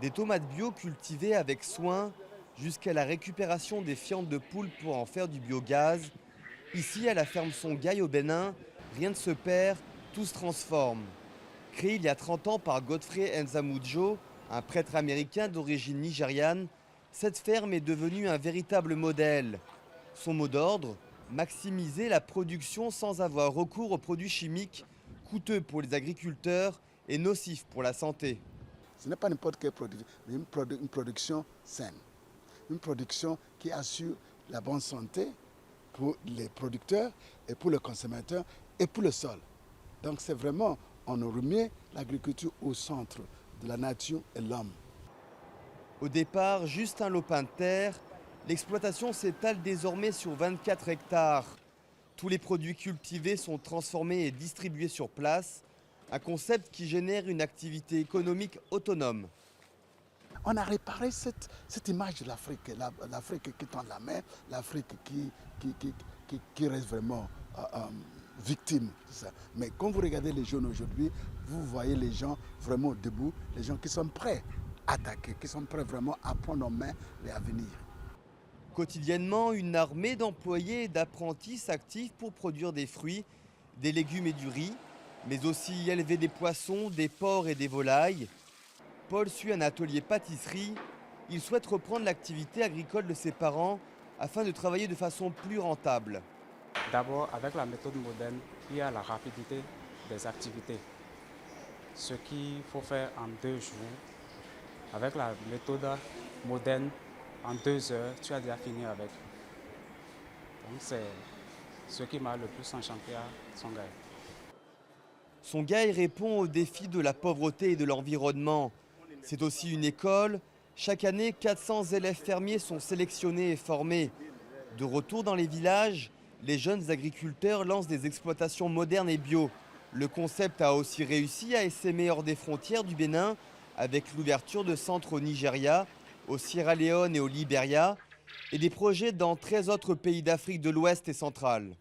Des tomates bio cultivées avec soin jusqu'à la récupération des fientes de poule pour en faire du biogaz. Ici, à la ferme Songhai au Bénin, rien ne se perd, tout se transforme. Créée il y a 30 ans par Godfrey Nzamujo, un prêtre américain d'origine nigériane, cette ferme est devenue un véritable modèle. Son mot d'ordre, maximiser la production sans avoir recours aux produits chimiques, coûteux pour les agriculteurs et nocifs pour la santé. Ce n'est pas n'importe quelle production, mais une production saine. Une production qui assure la bonne santé pour les producteurs et pour le consommateur et pour le sol. Donc c'est vraiment, on remet l'agriculture au centre de la nature et l'homme. Au départ, juste un lopin de terre, l'exploitation s'étale désormais sur 24 hectares. Tous les produits cultivés sont transformés et distribués sur place, un concept qui génère une activité économique autonome. On a réparé cette image de l'Afrique, l'Afrique qui tend la main, l'Afrique qui reste vraiment victime de ça. Mais quand vous regardez les jeunes aujourd'hui, vous voyez les gens vraiment debout, les gens qui sont prêts à attaquer, qui sont prêts vraiment à prendre en main l'avenir. Quotidiennement, une armée d'employés et d'apprentis s'active pour produire des fruits, des légumes et du riz, mais aussi élever des poissons, des porcs et des volailles. Paul suit un atelier pâtisserie. Il souhaite reprendre l'activité agricole de ses parents afin de travailler de façon plus rentable. D'abord, avec la méthode moderne, il y a la rapidité des activités. Ce qu'il faut faire en 2 jours, avec la méthode moderne, en 2 heures, tu as déjà fini avec. Donc c'est ce qui m'a le plus enchanté à Songhai. Songhai répond aux défis de la pauvreté et de l'environnement. C'est aussi une école. Chaque année, 400 élèves fermiers sont sélectionnés et formés. De retour dans les villages, les jeunes agriculteurs lancent des exploitations modernes et bio. Le concept a aussi réussi à essaimer hors des frontières du Bénin, avec l'ouverture de centres au Nigeria, au Sierra Leone et au Libéria, et des projets dans 13 autres pays d'Afrique de l'Ouest et centrale.